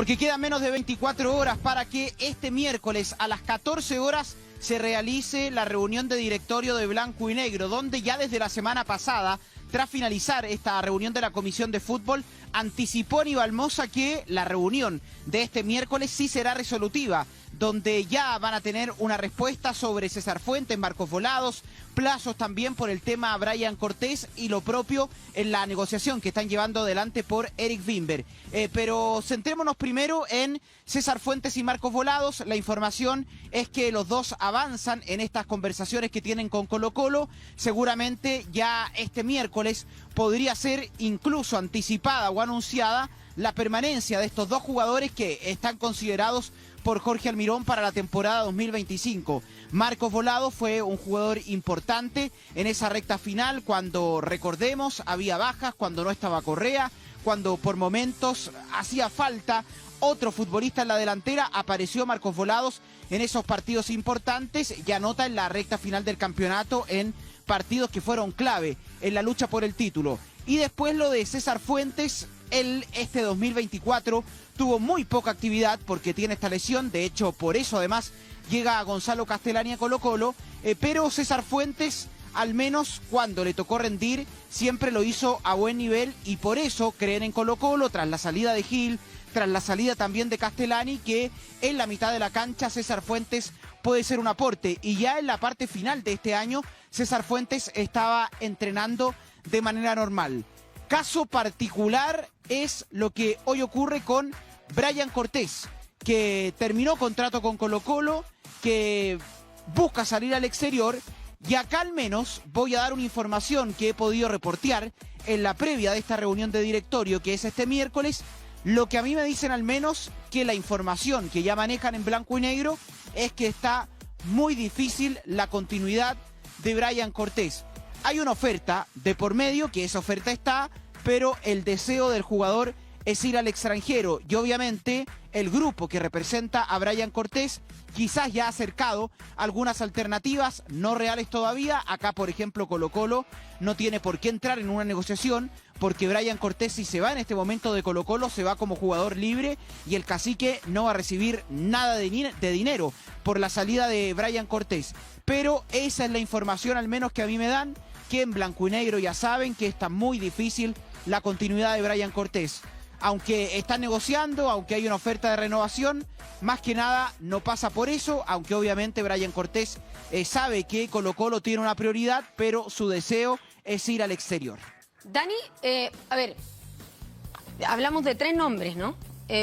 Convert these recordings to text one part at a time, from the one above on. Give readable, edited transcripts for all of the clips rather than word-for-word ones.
porque quedan menos de 24 horas para que este miércoles a las 14 horas se realice la reunión de directorio de Blanco y Negro, donde ya desde la semana pasada, tras finalizar esta reunión de la Comisión de Fútbol, anticipó Aníbal Mosa que la reunión de este miércoles sí será resolutiva, donde ya van a tener una respuesta sobre César Fuentes, Marcos Volados, plazos también por el tema Brian Cortés y lo propio en la negociación que están llevando adelante por Eric Wimber. Pero centrémonos primero en César Fuentes y Marcos Volados. La información es que los dos avanzan en estas conversaciones que tienen con Colo-Colo. Seguramente ya este miércoles podría ser incluso anticipada o anunciada la permanencia de estos dos jugadores que están considerados por Jorge Almirón para la temporada 2025. Marcos Volados fue un jugador importante en esa recta final cuando, recordemos, había bajas, cuando no estaba Correa, cuando por momentos hacía falta otro futbolista en la delantera. Apareció Marcos Volados en esos partidos importantes y anota en la recta final del campeonato en partidos que fueron clave en la lucha por el título. Y después lo de César Fuentes, él este 2024 tuvo muy poca actividad porque tiene esta lesión, de hecho por eso además llega a Gonzalo Castellani a Colo-Colo, pero César Fuentes al menos cuando le tocó rendir siempre lo hizo a buen nivel y por eso creen en Colo-Colo tras la salida de Gil, tras la salida también de Castellani, que en la mitad de la cancha César Fuentes puede ser un aporte. Y ya en la parte final de este año César Fuentes estaba entrenando de manera normal. Caso particular es lo que hoy ocurre con Brian Cortés, que terminó contrato con Colo-Colo, que busca salir al exterior, y acá al menos voy a dar una información que he podido reportear en la previa de esta reunión de directorio, que es este miércoles. Lo que a mí me dicen al menos que la información que ya manejan en Blanco y Negro es que está muy difícil la continuidad de Brian Cortés. Hay una oferta de por medio, que esa oferta está, pero el deseo del jugador es ir al extranjero. Y obviamente el grupo que representa a Brian Cortés quizás ya ha acercado algunas alternativas no reales todavía. Acá, por ejemplo, Colo-Colo no tiene por qué entrar en una negociación porque Brian Cortés, si se va en este momento de Colo-Colo, se va como jugador libre y el cacique no va a recibir nada de dinero por la salida de Brian Cortés. Pero esa es la información al menos que a mí me dan, que en Blanco y Negro ya saben que está muy difícil la continuidad de Brian Cortés. Aunque están negociando, aunque hay una oferta de renovación, más que nada no pasa por eso, aunque obviamente Brian Cortés sabe que Colo-Colo tiene una prioridad, pero su deseo es ir al exterior. Dani, a ver, hablamos de tres nombres, ¿no?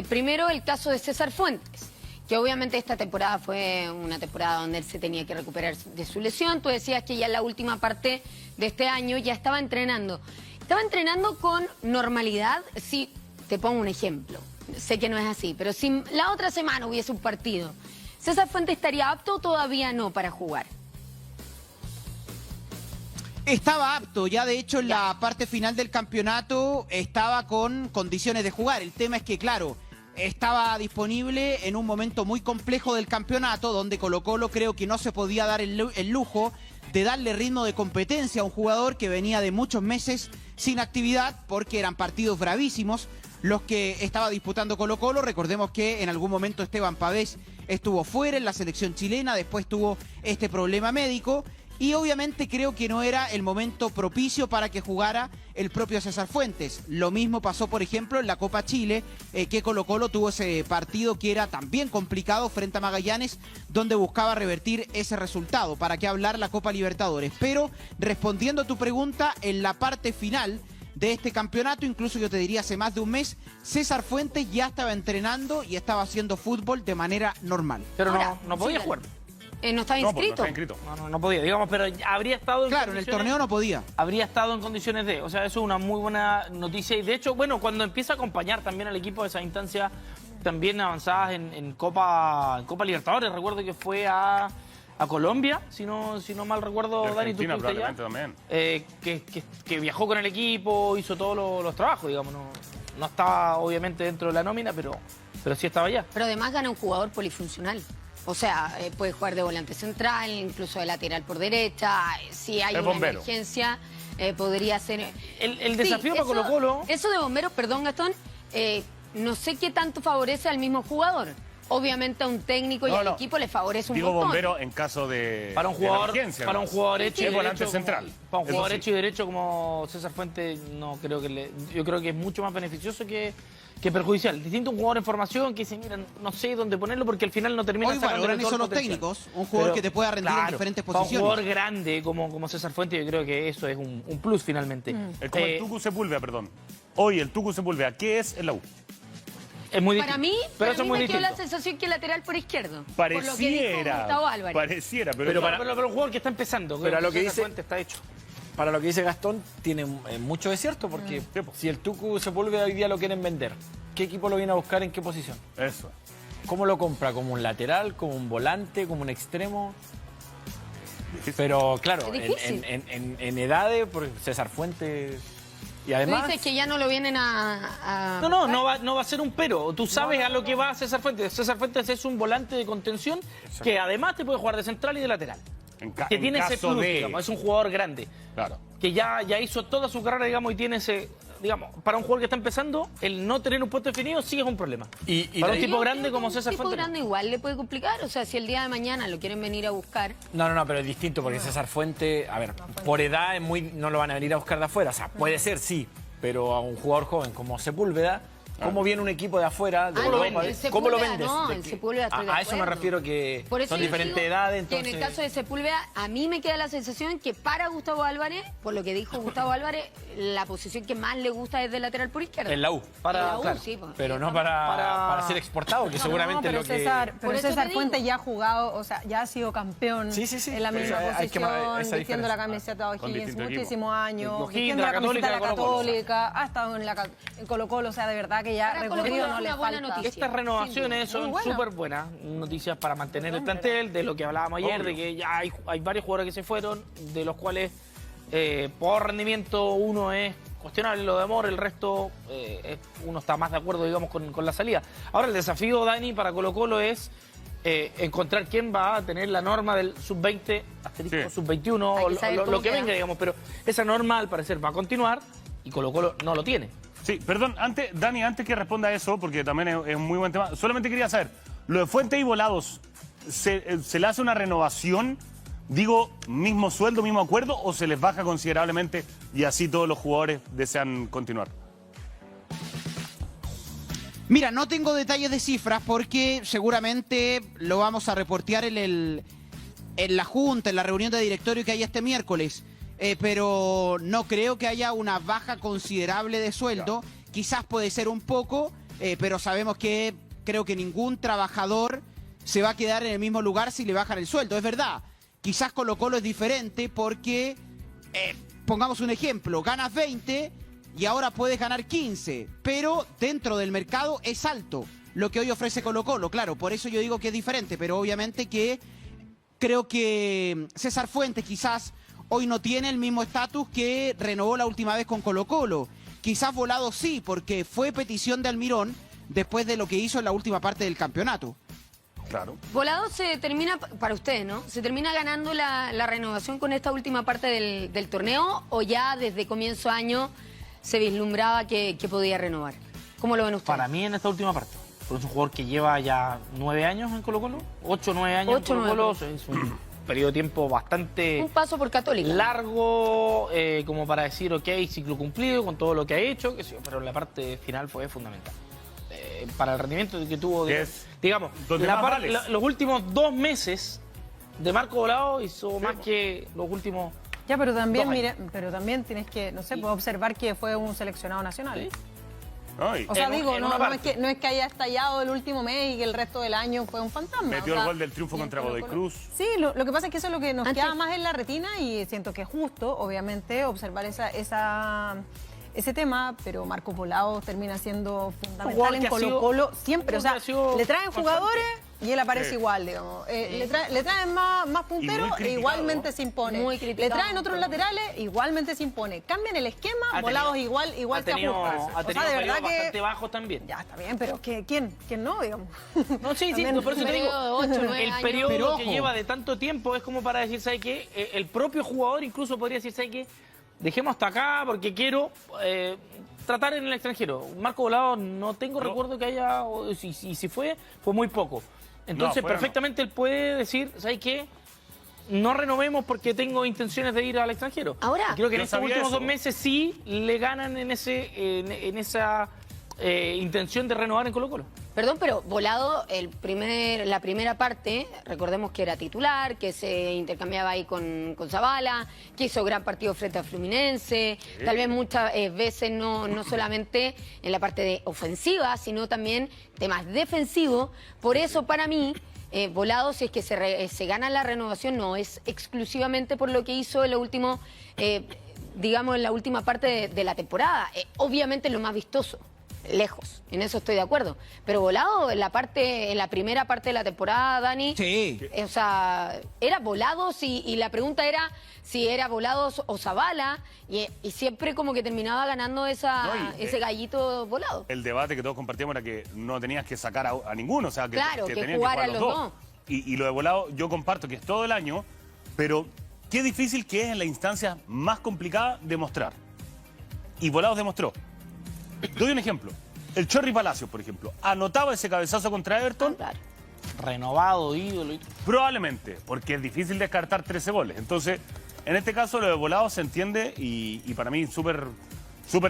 Primero el caso de César Fuentes, que obviamente esta temporada fue una temporada donde él se tenía que recuperar de su lesión. Tú decías que ya en la última parte de este año ya estaba entrenando. ¿Estaba entrenando con normalidad? Sí, te pongo un ejemplo. Sé que no es así, pero si la otra semana hubiese un partido, ¿César Fuentes estaría apto o todavía no para jugar? Estaba apto, ya de hecho en la parte final del campeonato estaba con condiciones de jugar. El tema es que, claro, estaba disponible en un momento muy complejo del campeonato, donde Colo-Colo creo que no se podía dar el lujo de darle ritmo de competencia a un jugador que venía de muchos meses sin actividad, porque eran partidos bravísimos los que estaba disputando Colo-Colo. Recordemos que en algún momento Esteban Pavés estuvo fuera en la selección chilena, después tuvo este problema médico. Y obviamente creo que no era el momento propicio para que jugara el propio César Fuentes. Lo mismo pasó, por ejemplo, en la Copa Chile, que Colo-Colo tuvo ese partido que era también complicado frente a Magallanes, donde buscaba revertir ese resultado. ¿Para qué hablar la Copa Libertadores? Pero respondiendo a tu pregunta, en la parte final de este campeonato, incluso yo te diría hace más de un mes, César Fuentes ya estaba entrenando y estaba haciendo fútbol de manera normal. Pero no podía jugar. ¿No estaba inscrito? No podía, digamos, pero habría estado en Claro, en el torneo no podía. Habría estado en condiciones de... O sea, eso es una muy buena noticia. Y de hecho, bueno, cuando empieza a acompañar también al equipo de esa instancia, también avanzadas en Copa Libertadores. Recuerdo que fue a Colombia, si no mal recuerdo, Dani, tú probablemente también. Que viajó con el equipo, hizo todos los trabajos, digamos. No estaba obviamente dentro de la nómina, pero sí estaba allá. Pero además gana un jugador polifuncional. O sea, puede jugar de volante central, incluso de lateral por derecha. Si hay una emergencia, podría ser... El desafío para Colo-Colo... Eso de bombero, perdón, Gastón, no sé qué tanto favorece al mismo jugador. Obviamente a un técnico y al equipo le favorece un Digo montón. Bombero en caso de Para un jugador, de emergencia, para ¿no? un jugador hecho y Es volante derecho, central. Para un Eso jugador sí. hecho y derecho como César Fuentes, no creo que yo creo que es mucho más beneficioso que perjudicial. Distinto a un jugador en formación que dice, mira, no sé dónde ponerlo porque al final no termina Hoy sacando valoran todo eso el los potencial. técnicos, un jugador que te pueda rendir en diferentes para posiciones. un jugador grande como César Fuentes, yo creo que eso es un plus finalmente. Es como el Tucu Sepúlveda, perdón. Hoy el Tucu Sepúlveda, ¿qué es en la U? Es muy Para distinto. mí, pero eso es muy me quedó la distinto. sensación que lateral por izquierdo. Por lo que dijo Gustavo Álvarez. Pareciera, pero, Pero un jugador que está empezando. Pero a lo que César dice- Fuentes está hecho. Para lo que dice Gastón, tiene mucho de cierto, porque si el Tucu Sepúlveda hoy día lo quieren vender, ¿qué equipo lo viene a buscar en qué posición? eso. ¿Cómo lo compra? ¿Como un lateral, como un volante, como un extremo? Difícil. Pero claro, Es difícil. en edades, por César Fuentes... Y Tú además... dices que ya no lo vienen a... No va a ser un pero. Tú sabes a lo que va César Fuentes. César Fuentes es un volante de contención que además te puede jugar de central y de lateral. Que En tiene ese caso plus, de... digamos, es un jugador grande. Claro. Que ya hizo toda su carrera, digamos, y tiene ese... Digamos, para un jugador que está empezando, el no tener un puesto definido sí es un problema. Para un tipo grande como César Un tipo Fuentes. no. grande igual le puede complicar. O sea, si el día de mañana lo quieren venir a buscar... No, pero es distinto porque César Fuente, a ver, por edad es muy, no lo van a venir a buscar de afuera. O sea, puede ser, sí, pero a un jugador joven como Sepúlveda, ¿cómo viene un equipo de afuera? De Ah, no, Europa? el ¿Cómo lo Sepúlveda vendes? no, ¿De el qué? Sepúlveda estoy de A eso me acuerdo. refiero que Por eso son yo diferentes digo edades, que entonces... en el caso de Sepúlveda, a mí me queda la sensación que para Gustavo Álvarez, por lo que dijo Gustavo Álvarez, la posición que más le gusta es de lateral por izquierda. En la U. En la U, claro. sí, pues. Pero no para ser exportado, que seguramente pero es lo que... César, Por pero eso te César digo. Fuentes ya ha jugado, o sea, ya ha sido campeón Sí, sí, sí. en la Pero misma hay que posición, esa vistiendo la diferencia. camiseta de Con O'Higgins distinto muchísimos años, O'Higgins, vistiendo la la camiseta de la Católica, Colo-Colo. Católica, ha estado en Colo-Colo, o sea, de verdad que ya Para recorrido Colo-Colo no es le una buena falta. noticia. Estas renovaciones Muy son buena. súper buenas noticias para mantener el plantel, de lo que hablábamos ayer, de que ya hay varios jugadores que se fueron, de los cuales por rendimiento uno es cuestionable lo de Amor, el resto uno está más de acuerdo, digamos, con la salida. Ahora el desafío, Dani, para Colo-Colo es encontrar quién va a tener la norma del sub-20, asterisco Sí. sub-21, Hay que o saber lo cómo que queda. venga, digamos, pero esa norma al parecer va a continuar y Colo-Colo no lo tiene. Sí, perdón, Dani, antes que responda a eso, porque también es un muy buen tema, solamente quería saber, lo de Fuentes y Volados, ¿se le hace una renovación, digo, mismo sueldo, mismo acuerdo, o se les baja considerablemente y así todos los jugadores desean continuar? Mira, no tengo detalles de cifras porque seguramente lo vamos a reportear en la junta, en la reunión de directorio que hay este miércoles. Pero no creo que haya una baja considerable de sueldo. Quizás puede ser un poco, pero sabemos que creo que ningún trabajador se va a quedar en el mismo lugar si le bajan el sueldo. Es verdad, quizás Colo-Colo es diferente porque, pongamos un ejemplo, ganas 20 y ahora puedes ganar 15, pero dentro del mercado es alto lo que hoy ofrece Colo-Colo. Claro, por eso yo digo que es diferente, pero obviamente que creo que César Fuentes quizás hoy no tiene el mismo estatus que renovó la última vez con Colo-Colo. Quizás Volado sí, porque fue petición de Almirón después de lo que hizo en la última parte del campeonato. Claro. Volado se termina, para ustedes, ¿no? ¿Se termina ganando la renovación con esta última parte del torneo o ya desde comienzo de año se vislumbraba que podía renovar? ¿Cómo lo ven ustedes? Para mí en esta última parte. Porque es un jugador que lleva ya 9 años en Colo-Colo, 8 o 9 años 8 o en 9 Colo-Colo. Es un periodo de tiempo bastante Un paso por Católica. largo, como para decir, ok, ciclo cumplido con todo lo que ha hecho, que sí, pero la parte final fue fundamental. Para el rendimiento que tuvo, digamos, donde más vales. los últimos 2 meses de Marco Volado hizo más que los últimos... Ya, pero también, 2 mire, pero también tienes que, no sé, puedo observar que fue un seleccionado nacional. ¿Sí? Ay, O sea, En digo, en no, una no parte. es que haya estallado el último mes y que el resto del año fue un fantasma. metió o sea, el gol del triunfo y en contra Godoy Colo-Colo. Cruz. Sí, lo que pasa es que eso es lo que nos Antes- queda más en la retina y siento que es justo, obviamente, observar ese tema, pero Marcos Volado termina siendo fundamental jugador en que ha sido- Colo-Colo siempre. O un sea, jugador que ha sido le traen constante. jugadores y él aparece Sí. igual, digamos. Le traen más punteros e criticado. igualmente se impone. Muy Le criticado. traen otros laterales, igualmente se impone. Cambian el esquema, Ha Volados tenido- igual ha se tenido, ajusta. ha O sea, tenido de verdad periodos que... bastante bajos también. Ya, está bien, pero ¿quién no, digamos? No, sí, También- no, por eso un te digo, periodo de 8, 9 el años. periodo Pero que ojo. lleva de tanto tiempo es como para decir, ¿sabes qué? El propio jugador incluso podría decir, ¿sabes qué? Dejemos hasta acá porque quiero tratar en el extranjero. Marco Volado no tengo recuerdo que haya, y si fue muy poco. Entonces, perfectamente él puede decir, ¿sabes qué? No renovemos porque tengo intenciones de ir al extranjero. Ahora, y creo que en yo estos sabía últimos eso. 2 meses sí le ganan en esa intención de renovar en Colo-Colo. perdón, pero Volado, la primera parte, recordemos que era titular, que se intercambiaba ahí con Zavala, que hizo gran partido frente a Fluminense, tal vez muchas veces no solamente en la parte de ofensiva, sino también temas defensivos. Por eso, para mí, Volado, si es que se gana la renovación, no es exclusivamente por lo que hizo en lo último, digamos, en la última parte de la temporada. Obviamente lo más vistoso. Lejos, en eso estoy de acuerdo. Pero Volado en la primera parte de la temporada, Dani, Sí. o sea, era Volados y la pregunta era si era Volados o Zavala y siempre como que terminaba ganando ese gallito Volado. El debate que todos compartíamos era que no tenías que sacar a ninguno, o sea, que, Claro, que tenían jugaran que jugar los los dos. Y lo de Volado, yo comparto que es todo el año, pero qué difícil que es en la instancia más complicada demostrar. Y Volados demostró. Doy un ejemplo. El Chorri Palacios, por ejemplo, anotaba ese cabezazo contra Everton, Claro. Renovado, ídolo. probablemente, porque es difícil descartar 13 goles. Entonces, en este caso, lo de Volados se entiende y para mí súper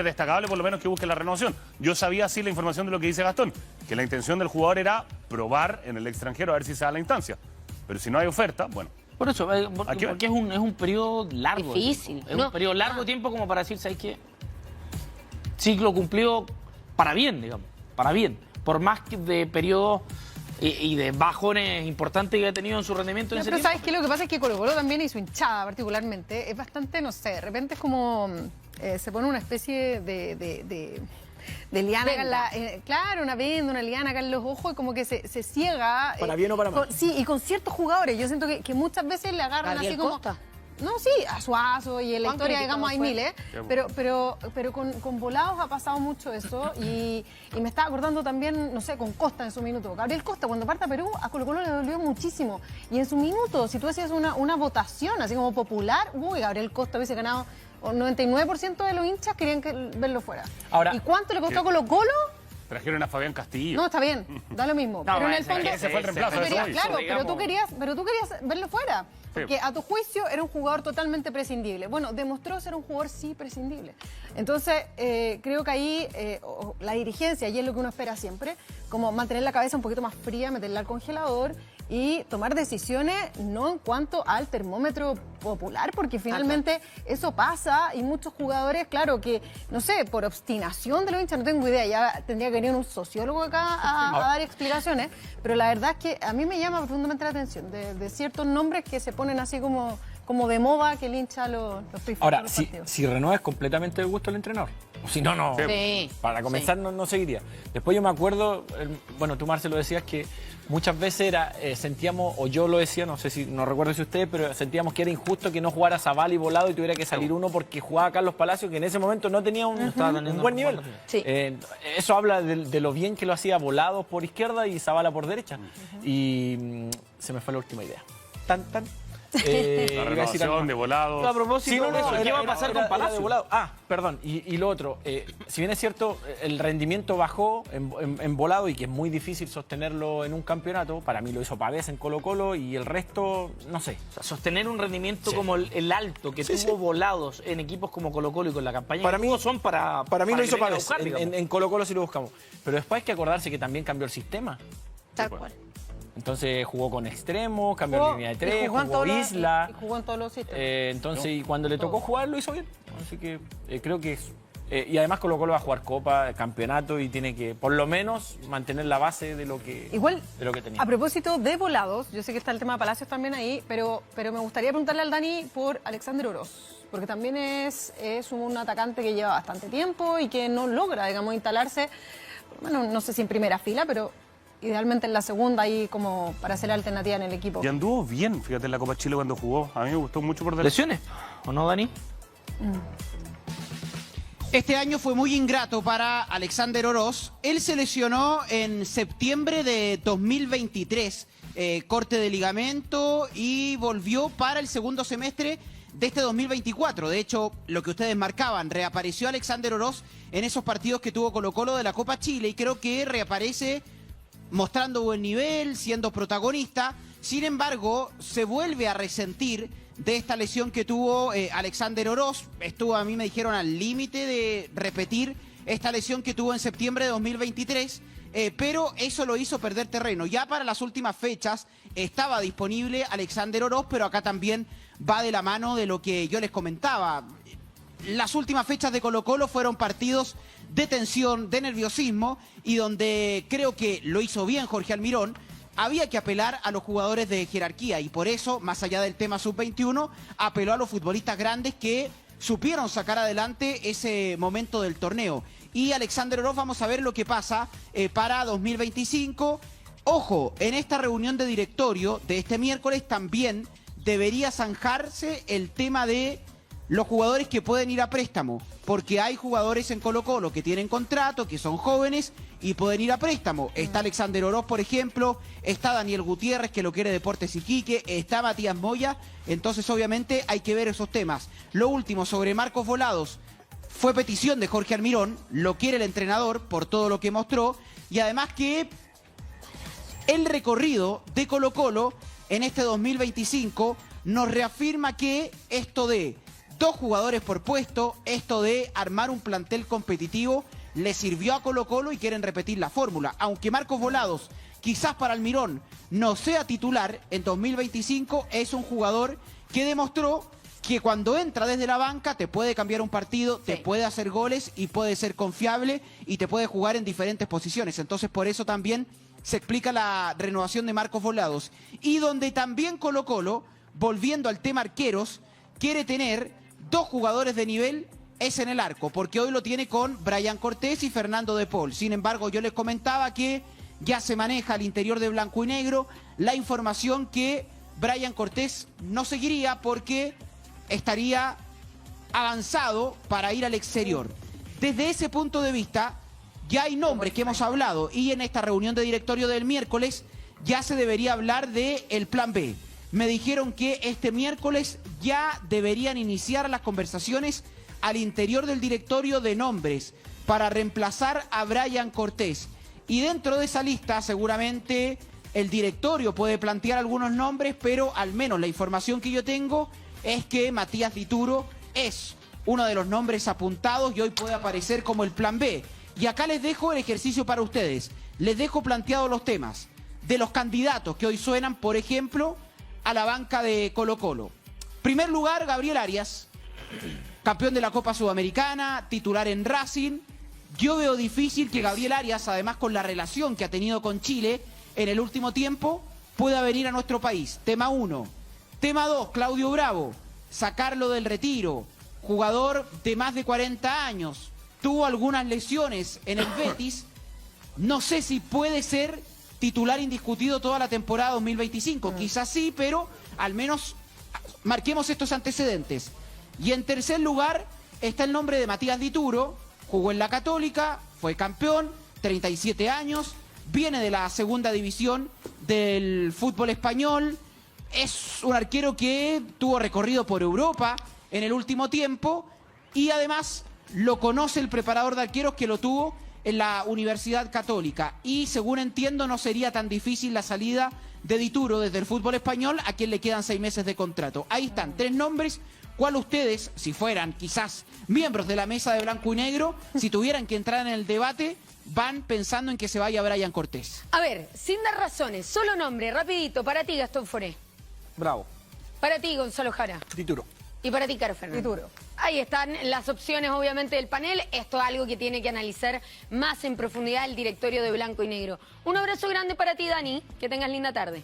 destacable, por lo menos que busque la renovación. Yo sabía así la información de lo que dice Gastón, que la intención del jugador era probar en el extranjero a ver si se da la instancia. Pero si no hay oferta, bueno. Por eso, porque es un periodo largo. Difícil. Es un periodo largo de tiempo como para decir, ¿sabes qué? Ciclo cumplido para bien, digamos. Para bien. Por más que de periodos y de bajones importantes que ha tenido en su rendimiento en ese Pero tiempo. ¿sabes qué? Lo que pasa es que Colo-Colo también y su hinchada particularmente es bastante, no sé, de repente es como se pone una especie de liana acá en la, claro, una venda, una liana acá en los ojos y como que se ciega. ¿Para bien o para mal? Sí, y con ciertos jugadores. Yo siento que muchas veces le agarran Gabriel así como... Costa. No, sí, a Suazo y en la ¿Cuán historia, crítico digamos, hay fue? miles, pero con Volados ha pasado mucho eso y me estaba acordando también, no sé, con Costa en su minuto. Gabriel Costa, cuando parte a Perú, a Colo-Colo le dolió muchísimo. Y en su minuto, si tú hacías una votación así como popular, uy, Gabriel Costa hubiese ganado, o 99% de los hinchas querían verlo fuera. Ahora, ¿y cuánto le costó a Colo-Colo? Trajeron a Fabián Castillo. No, está bien, da lo mismo. pero en el fondo... ese fue el reemplazo, tú eso querías, voy. claro, Digamos. pero tú querías verlo fuera. Sí. Porque a tu juicio era un jugador totalmente prescindible. Bueno, demostró ser un jugador sí prescindible. Entonces, creo que ahí la dirigencia, y es lo que uno espera siempre, como mantener la cabeza un poquito más fría, meterla al congelador y tomar decisiones no en cuanto al termómetro popular, porque finalmente eso pasa y muchos jugadores, claro, que, no sé, por obstinación de los hinchas, no tengo idea, ya tendría que venir un sociólogo acá a dar explicaciones, pero la verdad es que a mí me llama profundamente la atención de ciertos nombres que se ponen así como de moda que el hincha los pifia Ahora, en los si partidos. renueva es completamente del gusto del entrenador. O si no, no. Sí. Para comenzar, no seguiría. Después yo me acuerdo, bueno, tú, Marcelo, decías que muchas veces sentíamos, o yo lo decía, no recuerdo si ustedes, pero sentíamos que era injusto que no jugara Zavala y Volado y tuviera que salir uno porque jugaba Carlos Palacios, que en ese momento no tenía un buen nivel. Sí. Eso habla de lo bien que lo hacía Volado por izquierda y Zavala por derecha. Y se me fue la última idea. Tan. La Iba a decir algo renovación más. de Volados. A propósito Sí, no, de eso, ¿qué va a era- pasar era- con era de Palacio? Volado. Ah, perdón. Y lo otro, si bien es cierto, el rendimiento bajó en Volado y que es muy difícil sostenerlo en un campeonato, para mí lo hizo Pavés en Colo-Colo y el resto, no sé. O sea, sostener un rendimiento Sí. como el alto que tuvo Volados en equipos como Colo-Colo y con la campaña Para que mí- tuvo son para Para mí lo hizo ir a Pavés. buscar, digamos. En Colo-Colo sí lo buscamos. Pero después hay que acordarse que también cambió el sistema. Tal cual. Entonces jugó con extremos, cambió Jugó- línea de y tres, jugó en jugó todos los- Isla. y jugó en todos los sistemas. Entonces, y cuando le tocó jugar, lo hizo bien. Así que creo que es. Y además Colo-Colo va a jugar Copa, Campeonato y tiene que, por lo menos, mantener la base de lo que, Igual, tenía. a propósito de Volados, yo sé que está el tema de Palacios también ahí, pero me gustaría preguntarle al Dani por Alexander Oroz, porque también es un atacante que lleva bastante tiempo y que no logra, digamos, instalarse, bueno, no sé si en primera fila, pero idealmente en la segunda ahí como para ser alternativa en el equipo. Y anduvo bien, fíjate, en la Copa Chile cuando jugó. A mí me gustó mucho por delante. ¿Lesiones? ¿O no, Dani? Este año fue muy ingrato para Alexander Oroz. Él se lesionó en septiembre de 2023, corte de ligamento, y volvió para el segundo semestre de este 2024. De hecho, lo que ustedes marcaban, reapareció Alexander Oroz en esos partidos que tuvo Colo-Colo de la Copa Chile y creo que reaparece mostrando buen nivel, siendo protagonista. Sin embargo, se vuelve a resentir de esta lesión que tuvo Alexander Oroz. Estuvo, a mí me dijeron, al límite de repetir esta lesión que tuvo en septiembre de 2023, pero eso lo hizo perder terreno. Ya para las últimas fechas estaba disponible Alexander Oroz, pero acá también va de la mano de lo que yo les comentaba. Las últimas fechas de Colo-Colo fueron partidos de tensión, de nerviosismo, y donde creo que lo hizo bien Jorge Almirón. Había que apelar a los jugadores de jerarquía y por eso, más allá del tema sub-21, apeló a los futbolistas grandes que supieron sacar adelante ese momento del torneo. Y Alexander Oroz, vamos a ver lo que pasa para 2025. Ojo, en esta reunión de directorio de este miércoles también debería zanjarse el tema de los jugadores que pueden ir a préstamo, porque hay jugadores en Colo-Colo que tienen contrato, que son jóvenes y pueden ir a préstamo. Está Alexander Oroz, por ejemplo, está Daniel Gutiérrez, que lo quiere Deportes Iquique, está Matías Moya, entonces obviamente hay que ver esos temas. Lo último, sobre Marcos Volados, fue petición de Jorge Almirón, lo quiere el entrenador por todo lo que mostró, y además que el recorrido de Colo-Colo en este 2025 nos reafirma que esto de 2 jugadores por puesto, esto de armar un plantel competitivo, le sirvió a Colo-Colo y quieren repetir la fórmula. Aunque Marcos Volados, quizás para Almirón, no sea titular en 2025, es un jugador que demostró que cuando entra desde la banca te puede cambiar un partido, te puede hacer goles y puede ser confiable y te puede jugar en diferentes posiciones. Entonces por eso también se explica la renovación de Marcos Volados. Y donde también Colo-Colo, volviendo al tema arqueros, quiere tener 2 jugadores de nivel, es en el arco, porque hoy lo tiene con Brian Cortés y Fernando de Paul. Sin embargo, yo les comentaba que ya se maneja al interior de Blanco y Negro la información que Brian Cortés no seguiría porque estaría avanzado para ir al exterior. Desde ese punto de vista, ya hay nombres que hemos hablado y en esta reunión de directorio del miércoles ya se debería hablar del plan B. Me dijeron que este miércoles ya deberían iniciar las conversaciones al interior del directorio de nombres para reemplazar a Brian Cortés. Y dentro de esa lista seguramente el directorio puede plantear algunos nombres, pero al menos la información que yo tengo es que Matías Dituro es uno de los nombres apuntados y hoy puede aparecer como el plan B. Y acá les dejo el ejercicio para ustedes. Les dejo planteados los temas de los candidatos que hoy suenan, por ejemplo, a la banca de Colo-Colo. Primer lugar, Gabriel Arias, campeón de la Copa Sudamericana, titular en Racing. Yo veo difícil que Gabriel Arias, además con la relación que ha tenido con Chile en el último tiempo, pueda venir a nuestro país. Tema 1. Tema 2, Claudio Bravo, sacarlo del retiro. Jugador de más de 40 años, tuvo algunas lesiones en el Betis. No sé si puede ser titular indiscutido toda la temporada 2025. Quizás sí, pero al menos marquemos estos antecedentes. Y en tercer lugar está el nombre de Matías Dituro. Jugó en la Católica, fue campeón, 37 años, viene de la segunda división del fútbol español. Es un arquero que tuvo recorrido por Europa en el último tiempo y además lo conoce el preparador de arqueros que lo tuvo en la Universidad Católica. Y según entiendo no sería tan difícil la salida de Dituro desde el fútbol español, a quien le quedan 6 meses de contrato. Ahí están 3 nombres. ¿Cuál ustedes, si fueran quizás miembros de la mesa de Blanco y Negro, si tuvieran que entrar en el debate, van pensando en que se vaya Brian Cortés? A ver, sin dar razones, solo nombre, rapidito. Para ti, Gastón Foré. Bravo. Para ti, Gonzalo Jara. Dituro. Y para ti, Caro Fernández. Dituro. Ahí están las opciones, obviamente, del panel. Esto es algo que tiene que analizar más en profundidad el directorio de Blanco y Negro. Un abrazo grande para ti, Dani. Que tengas linda tarde.